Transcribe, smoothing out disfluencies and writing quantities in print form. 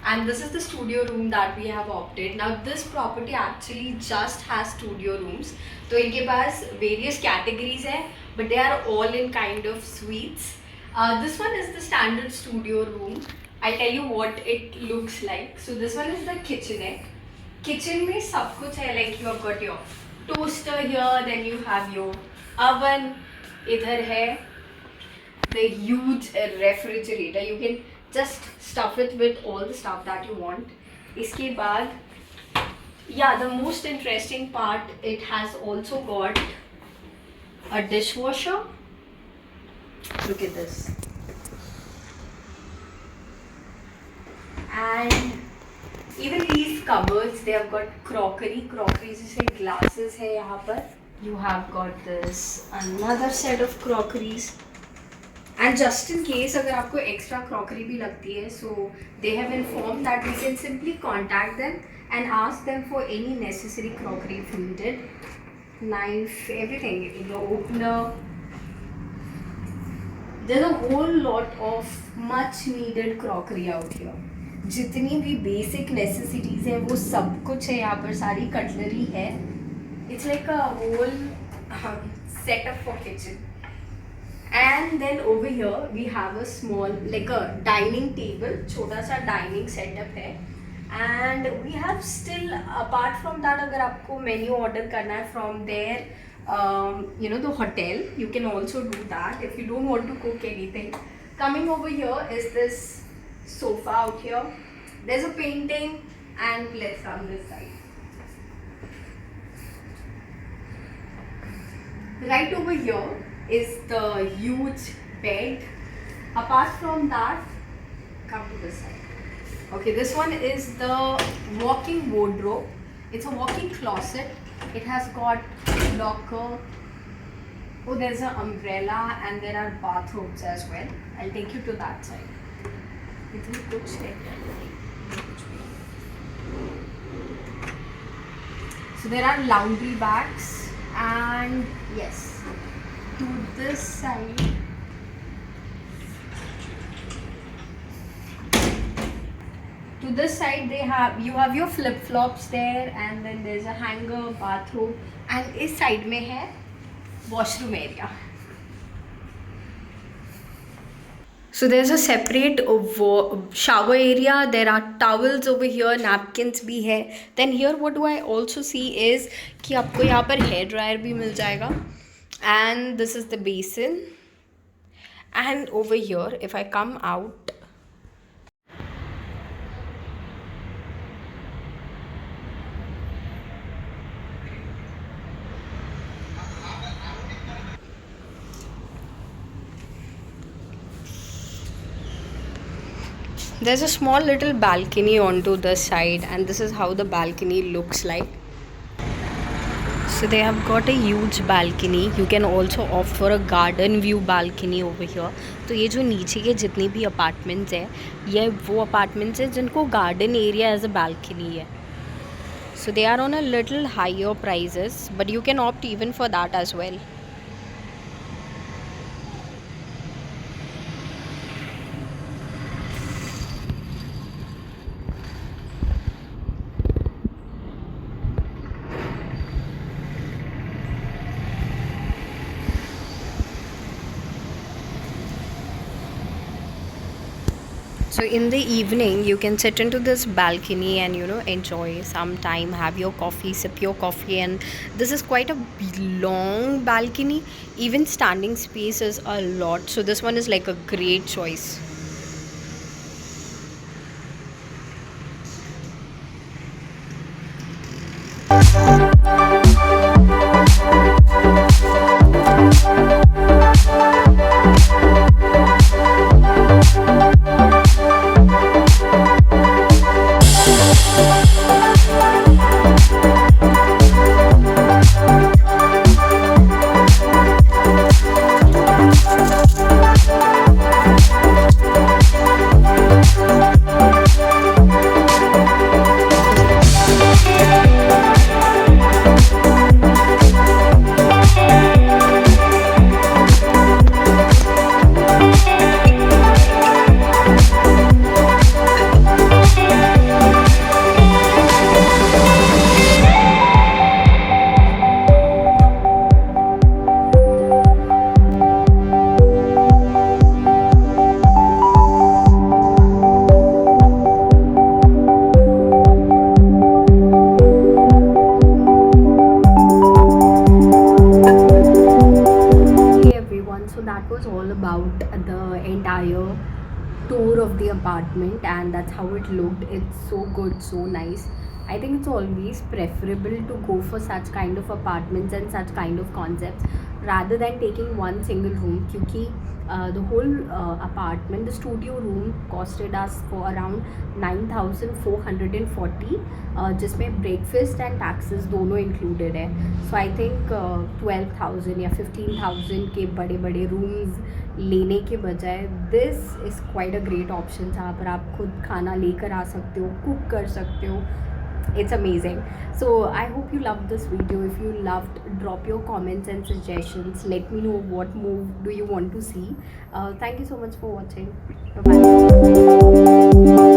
and this is the studio room that we have opted. Now this property actually just has studio rooms, तो इनके पास various categories है, but they are all in kind of suites. This one is the standard studio room. I'll tell you what it looks like. So this one is the kitchenette. Kitchen में सब कुछ है, like you have got your toaster here, then you have your oven, इधर है the huge refrigerator. You can just stuff it with all the stuff that you want. इसके बाद, yeah, the most interesting part, it has also got a dishwasher. Look at this. And even these cupboards, they have got crockery जैसे glasses है यहाँ पर. You have got this another set of crockeries. And just in case अगर आपको extra crockery भी लगती है, so they have informed that we can simply contact them and ask them for any necessary crockery if needed. Knife, everything, the opener. There's a whole lot of much needed crockery out here. जितनी भी basic necessities है वो सब कुछ है यहाँ पर, सारी cutlery है. It's like a whole setup for kitchen. And then over here we have a small, like a dining table, छोटा सा dining setup है. And we have still, apart from that, अगर आपको menu order करना है from there, the hotel, you can also do that if you don't want to cook anything. Coming over here is this sofa out here. There's a painting, and let's come this side. Right over here is the huge bed. Apart from that, come to this side. Okay, this one is the walking wardrobe. It's a walking closet. It has got locker. Oh, there's an umbrella and there are bathrobes as well. I'll take you to that side. इधर कुछ है. So there are laundry bags, and yes, to this side, you have your flip flops there, and then there's a hanger, bathroom, and इस side में है washroom area. So there's a separate shower area. There are towels over here, napkins भी है. Then here what do I also see is कि आपको यहाँ पर hair dryer भी मिल जाएगा. And this is the basin. And over here, if I come out, there's a small little balcony onto the side, and this is how the balcony looks like. So they have got a huge balcony. You can also opt for a garden view balcony over here. तो ये जो नीचे के जितनी भी apartments है, ये वो अपार्टमेंट्स हैं जिनको garden area as a balcony है. So they are on a little higher prices, but you can opt even for that as well. So in the evening, you can sit into this balcony and enjoy some time, have your coffee, sip your coffee, and this is quite a long balcony. Even standing space is a lot. So this one is like a great choice. apartment, and that's how it looked. It's so good, so nice. I think it's always preferable to go for such kind of apartments and such kind of concepts rather than taking one single room. Because the whole apartment, the studio room costed us for around 9,440, जिसमें breakfast and taxes दोनों included है. So I think 12,000 या 15,000 के बड़े बड़े rooms लेने के बजाय this is quite a great option जहाँ पर आप खुद खाना लेकर आ सकते हो, cook कर सकते हो. It's amazing. So I hope you loved this video. If you loved, drop your comments and suggestions. Let me know what move do you want to see. Thank you so much for watching. Bye bye.